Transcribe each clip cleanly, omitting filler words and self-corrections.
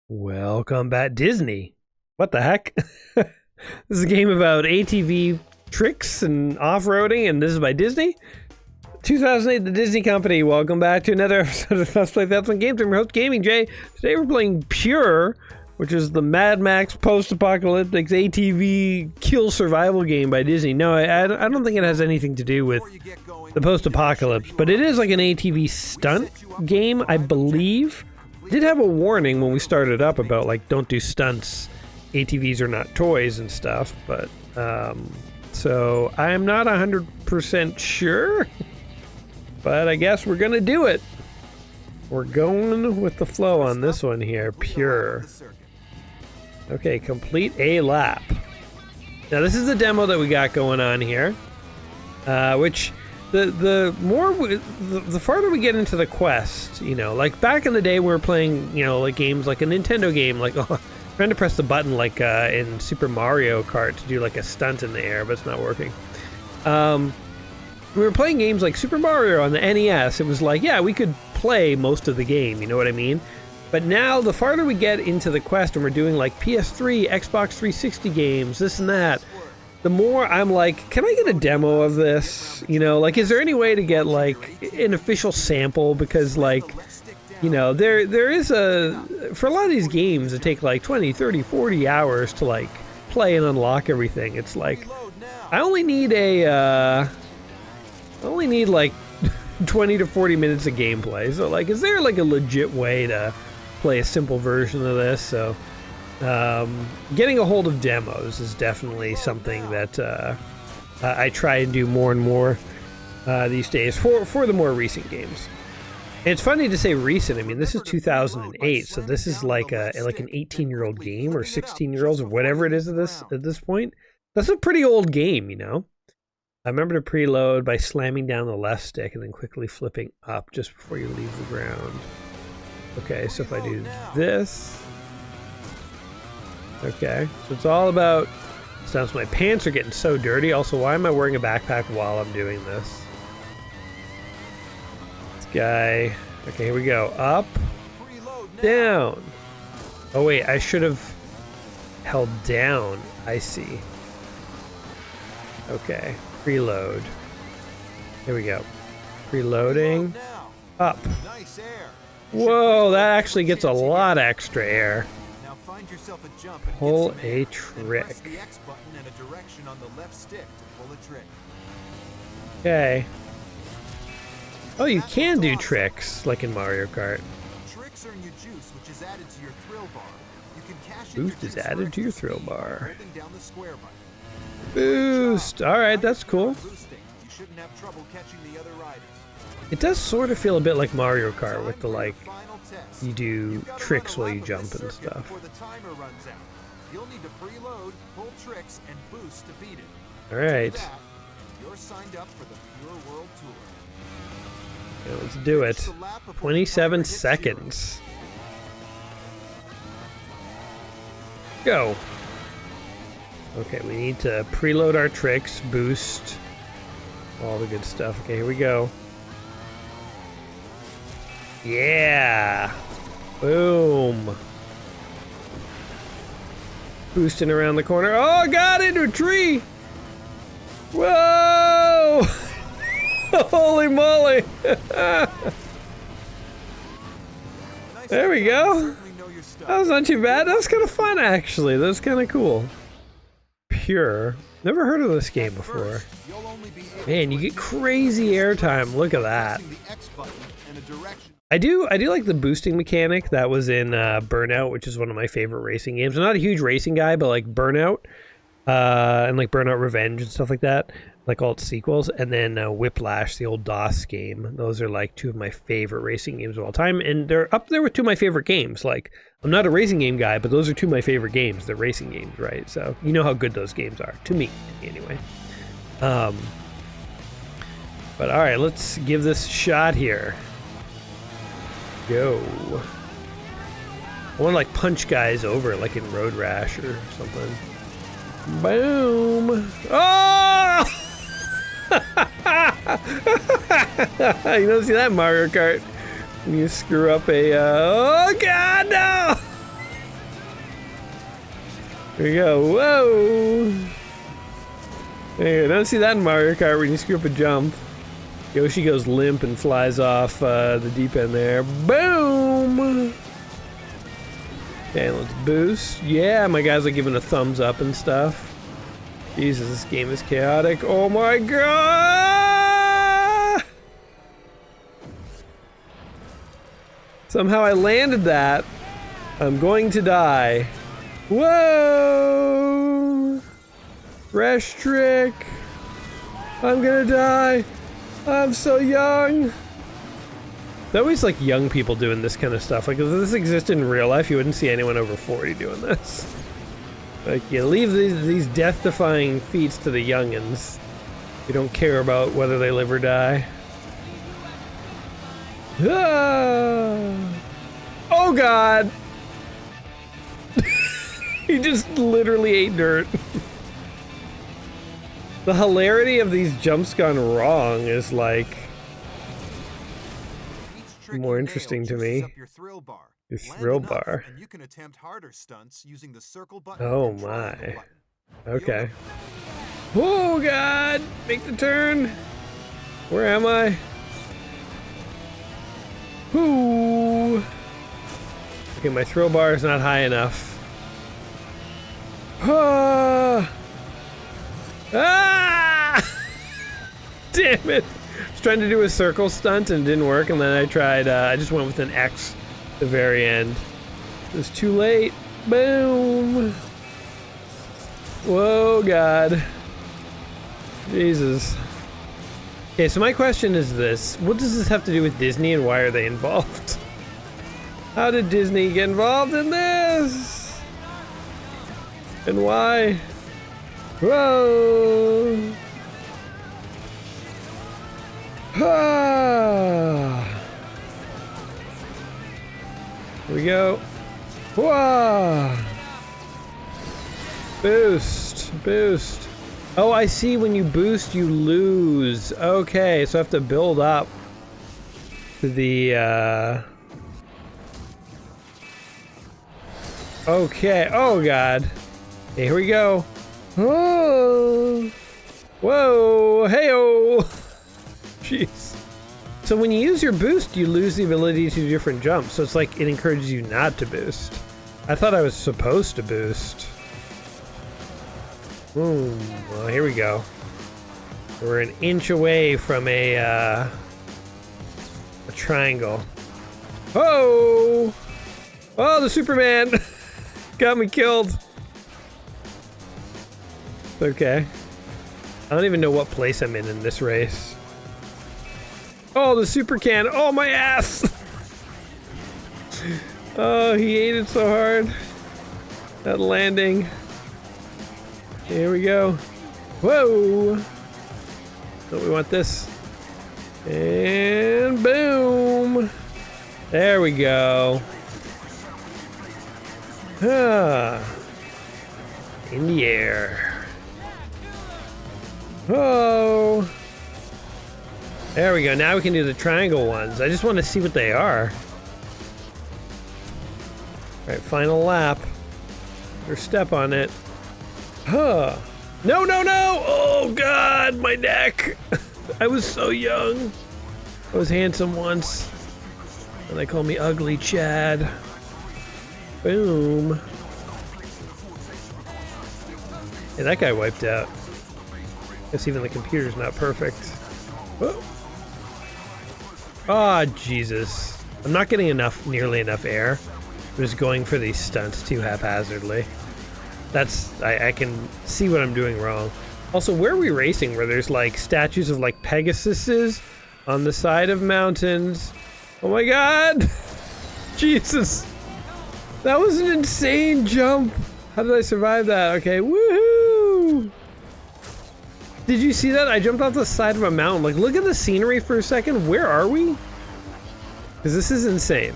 Welcome back, Disney. What the heck? This is a game about ATV tricks and off-roading, and this is by Disney. 2008, the Disney Company. Welcome back to another episode of Let's Play That's on Games. I'm your host, Gaming Jay. Today we're playing Pure, which is the Mad Max post-apocalyptic ATV kill survival game by Disney. No, I don't think it has anything to do with the post-apocalypse, but it is like an ATV stunt game, I believe. It did have a warning when we started up about, like, don't do stunts. ATVs are not toys and stuff, but, so I'm not 100% sure. But I guess we're gonna do it. We're going with the flow on this one here. Pure. Okay, complete a lap. Now this is the demo that we got going on here. Which the farther we get into the quest, you know, like back in the day we were playing, you know, like games like a Nintendo game, like trying to press the button like in Super Mario Kart to do like a stunt in the air, but it's not working. We were playing games like Super Mario on the NES. It was like, yeah, we could play most of the game, you know what I mean? But now, the farther we get into the quest and we're doing like PS3, Xbox 360 games, this and that, the more I'm like, can I get a demo of this? You know, like, is there any way to get like an official sample? Because like, you know, there is for a lot of these games that take like 20, 30, 40 hours to like play and unlock everything. It's like, I only need like 20 to 40 minutes of gameplay. So like, is there like a legit way to play a simple version of this? So getting a hold of demos is definitely something that I try and do more and more these days for the more recent games. And it's funny to say recent. I mean, this is 2008, so this is like an 18-year-old game or 16-year-olds or whatever it is at this point. That's a pretty old game, you know. I remember to preload by slamming down the left stick and then quickly flipping up just before you leave the ground. Okay, so if I do this... Okay, so it's all about... Sounds my pants are getting so dirty. Also, why am I wearing a backpack while I'm doing this? This guy... Okay, here we go. Up. Down. Oh wait, I should have held down. I see. Okay. Preload. Here we go. Preloading. Up. Whoa, that actually gets a lot extra air. Pull a trick. Okay. Oh, you can do tricks like in Mario Kart. Boost is added to your thrill bar. Boost! Alright, that's cool. It does sort of feel a bit like Mario Kart with the, like, you do tricks while you jump and stuff. Alright. Okay, let's do it. 27 seconds. Go! Okay, we need to preload our tricks, boost, all the good stuff. Okay, here we go. Yeah! Boom! Boosting around the corner. Oh, God, into a tree! Whoa! Holy moly! There we go. That was not too bad. That was kind of fun, actually. That was kind of cool. Pure. Never heard of this game before. Man, you get crazy airtime. Look at that. I do like the boosting mechanic that was in Burnout, which is one of my favorite racing games. I'm not a huge racing guy, but like Burnout and like Burnout Revenge and stuff like that, like all its sequels, and then Whiplash, the old DOS game. Those are like two of my favorite racing games of all time, and they're up there with two of my favorite games. Like, I'm not a racing game guy, but those are two of my favorite games. They're racing games, right? So you know how good those games are, to me, anyway. But all right, let's give this a shot here. Go. I want to like punch guys over like in Road Rash or something. Boom! Oh! You don't see that in Mario Kart. When you screw up a, oh god, no! There you go, whoa! There you go, don't see that in Mario Kart when you screw up a jump. Yoshi goes limp and flies off the deep end there. Boom! Okay, let's boost. Yeah, my guys are giving a thumbs up and stuff. Jesus, this game is chaotic. Oh my god! Somehow I landed that. I'm going to die. Whoa! Fresh trick. I'm gonna die. I'm so young. There's always like young people doing this kind of stuff. Like if this existed in real life, you wouldn't see anyone over 40 doing this. Like you leave these death-defying feats to the youngins. You don't care about whether they live or die. Ah! Oh god! He just literally ate dirt. The hilarity of these jumps gone wrong is like more interesting to me. Your thrill bar. And you can attempt harder stunts using the circle button. Oh my. Okay. Oh god! Make the turn! Where am I? Ooh. Okay, my thrill bar is not high enough. Ah! Ah! Damn it! I was trying to do a circle stunt and it didn't work, and then I tried, I just went with an X at the very end. It was too late. Boom! Whoa, God. Jesus. Okay, so my question is this. What does this have to do with Disney and why are they involved? How did Disney get involved in this? And why? Whoa! Ah! Here we go. Whoa! Boost! Boost! Oh, I see. When you boost, you lose. Okay, so I have to build up to the, Okay. Oh, God. Okay, here we go. Oh! Whoa! Hey-oh! Jeez. So when you use your boost, you lose the ability to do different jumps. So it's like it encourages you not to boost. I thought I was supposed to boost. Boom. Well, here we go. We're an inch away from a triangle. Oh! Oh, the Superman! Got me killed. Okay. I don't even know what place I'm in this race. Oh, the super can! Oh, my ass! Oh, he ate it so hard. That landing. Here we go. Whoa! So we want this. And boom! There we go. Ah. In the air. Oh! There we go. Now we can do the triangle ones. I just want to see what they are. Alright, final lap. Or step on it. Huh. No, no, no! Oh, God, my neck! I was so young. I was handsome once. And they call me Ugly Chad. Boom. Yeah, that guy wiped out. Guess even the computer's not perfect. Whoa. Oh, Jesus. I'm not getting nearly enough air. I'm just going for these stunts too haphazardly. I can see what I'm doing wrong. Also, where are we racing? Where there's like statues of like Pegasuses on the side of mountains. Oh my God! Jesus! That was an insane jump! How did I survive that? Okay, woohoo! Did you see that? I jumped off the side of a mountain. Like, look at the scenery for a second. Where are we? Because this is insane.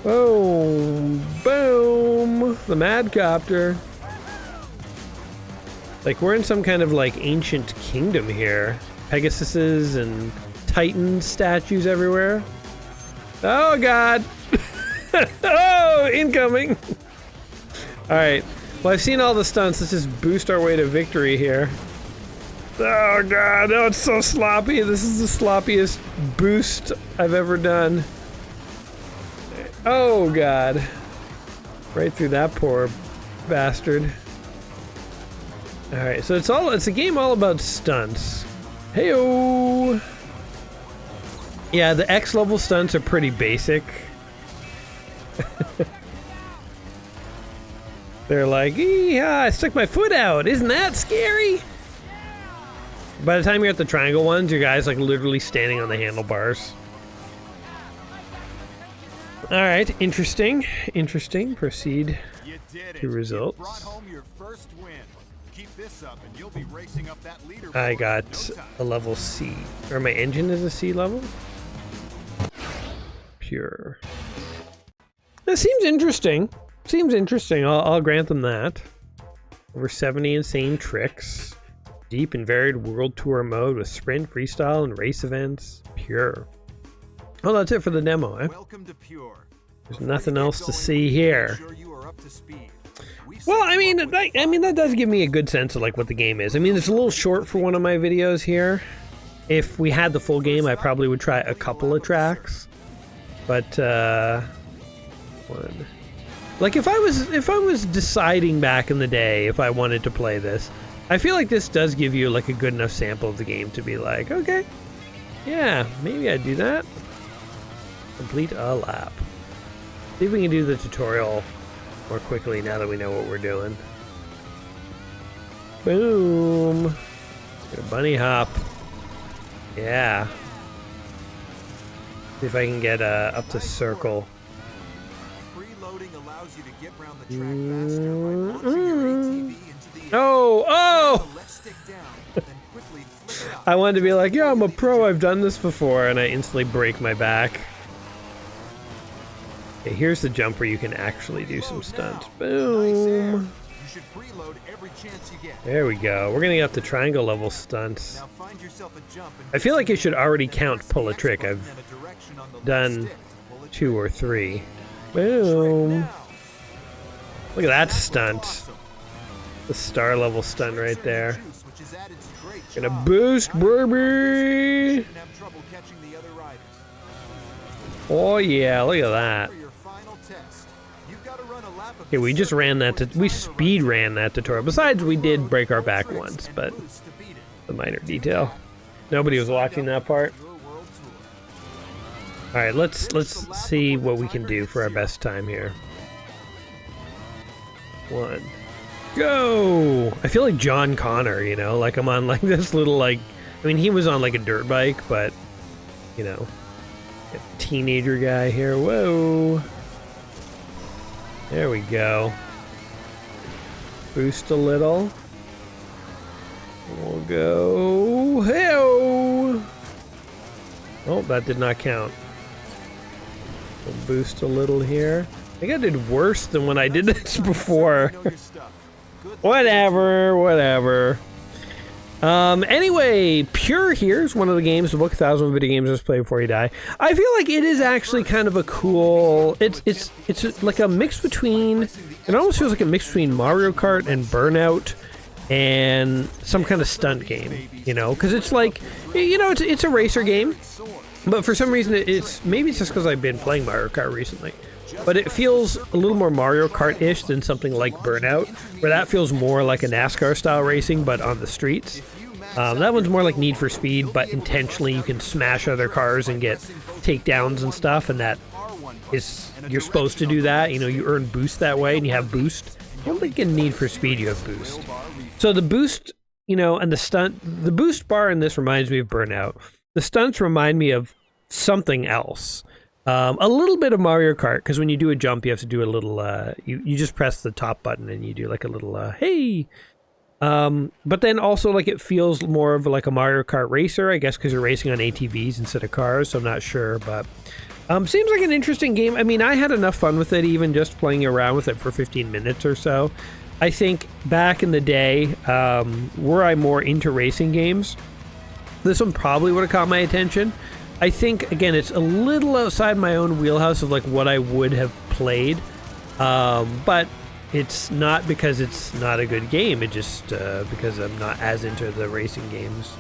Boom! Boom! The Mad Copter. Like, we're in some kind of, like, ancient kingdom here. Pegasuses and Titan statues everywhere. Oh god! Oh, incoming! Alright, well I've seen all the stunts, let's just boost our way to victory here. Oh god, oh it's so sloppy, this is the sloppiest boost I've ever done. Oh god. Right through that poor bastard. Alright, so it's a game all about stunts. Heyo! Yeah, the X level stunts are pretty basic. They're like, yeah, I stuck my foot out. Isn't that scary? By the time you're at the triangle ones, your guy's like literally standing on the handlebars. Alright, interesting. Interesting. Proceed to results. I got a level C. Or my engine is a C level? Pure. That seems interesting. Seems interesting. I'll grant them that. Over 70 insane tricks. Deep and varied world tour mode with sprint, freestyle, and race events. Pure. Oh, that's it for the demo, eh? Welcome to Pure. There's nothing else to see here. Well, I mean, that does give me a good sense of like what the game is. I mean, it's a little short for one of my videos here. If we had the full game, I probably would try a couple of tracks. But one. Like if I was deciding back in the day if I wanted to play this, I feel like this does give you like a good enough sample of the game to be like, okay, yeah, maybe I'd do that. Complete a lap. See if we can do the tutorial more quickly now that we know what we're doing. Boom. Get a bunny hop. Yeah. See if I can get up to circle. Preloading allows you to get around the track faster by launching your ATV into the oh! I wanted to be like, yeah, I'm a pro, I've done this before, and I instantly break my back. Okay, here's the jump where you can actually do some stunts. Boom! There we go. We're gonna get up to triangle level stunts. I feel like it should already count pull a trick. I've done 2 or 3. Boom! Look at that stunt. The star level stunt right there. Gonna boost, baby! Oh yeah, look at that. Okay, we just ran that, we speed ran that tutorial. Besides, we did break our back once, but a minor detail. Nobody was watching that part. Alright, let's see what we can do for our best time here. 1. Go! I feel like John Connor, you know, like I'm on like this little like, I mean he was on like a dirt bike, but you know, a teenager guy here. Whoa! There we go. Boost a little. We'll go. Hey-oh! Oh, that did not count. We'll boost a little here. I think I did worse than when I did this before. Whatever. Anyway, Pure here is one of the games, the book 1,000 Video Games Must Play Before You Die. I feel like it is actually kind of a cool, it's like a mix between, it almost feels like a mix between Mario Kart and Burnout and some kind of stunt game, you know, because it's like, you know, it's a racer game, but for some reason maybe it's just because I've been playing Mario Kart recently. But it feels a little more Mario Kart-ish than something like Burnout, where that feels more like a NASCAR-style racing, but on the streets. That one's more like Need for Speed, but intentionally you can smash other cars and get takedowns and stuff, and that is, you're supposed to do that. You know, you earn boost that way, and you have boost. I don't think in Need for Speed you have boost. So the boost, you know, and the boost bar in this reminds me of Burnout. The stunts remind me of something else. A little bit of Mario Kart, because when you do a jump, you have to do a little, you just press the top button and you do like a little, hey! But then also, like, it feels more of like a Mario Kart racer, I guess, because you're racing on ATVs instead of cars, so I'm not sure, but seems like an interesting game. I mean, I had enough fun with it, even just playing around with it for 15 minutes or so. I think back in the day, were I more into racing games, This one probably would have caught my attention. I think, again, it's a little outside my own wheelhouse of like what I would have played, but it's not because it's not a good game. It just because I'm not as into the racing games.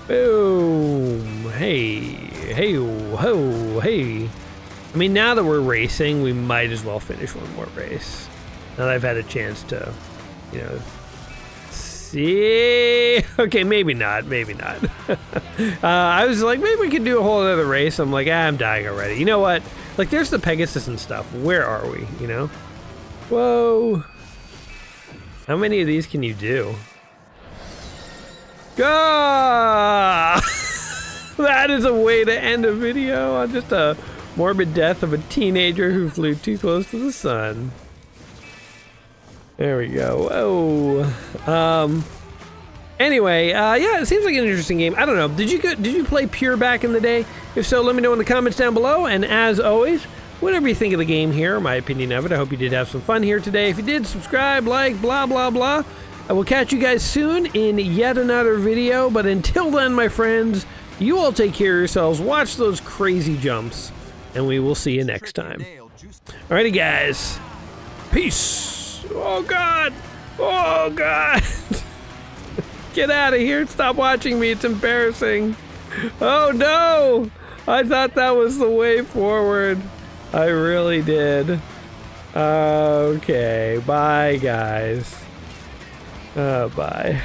Boom! Hey, hey, ho, hey! I mean, now that we're racing, we might as well finish one more race. Now that I've had a chance to, you know, see. Okay, maybe not. Maybe not. I was like, maybe we could do a whole other race. I'm like, I'm dying already. You know what? Like, there's the Pegasus and stuff. Where are we? You know? Whoa! How many of these can you do? Go! That is a way to end a video on just a morbid death of a teenager who flew too close to the sun. There we go. Whoa. Anyway, yeah, it seems like an interesting game. I don't know. Did you play Pure back in the day? If so, let me know in the comments down below. And as always, whatever you think of the game here, my opinion of it, I hope you did have some fun here today. If you did, subscribe, like, blah, blah, blah. I will catch you guys soon in yet another video. But until then, my friends, you all take care of yourselves. Watch those crazy jumps. And we will see you next time. Alrighty, guys. Peace. Oh, God. Oh, God. Get out of here. Stop watching me. It's embarrassing. Oh, no. I thought that was the way forward. I really did. Okay. Bye, guys. Bye.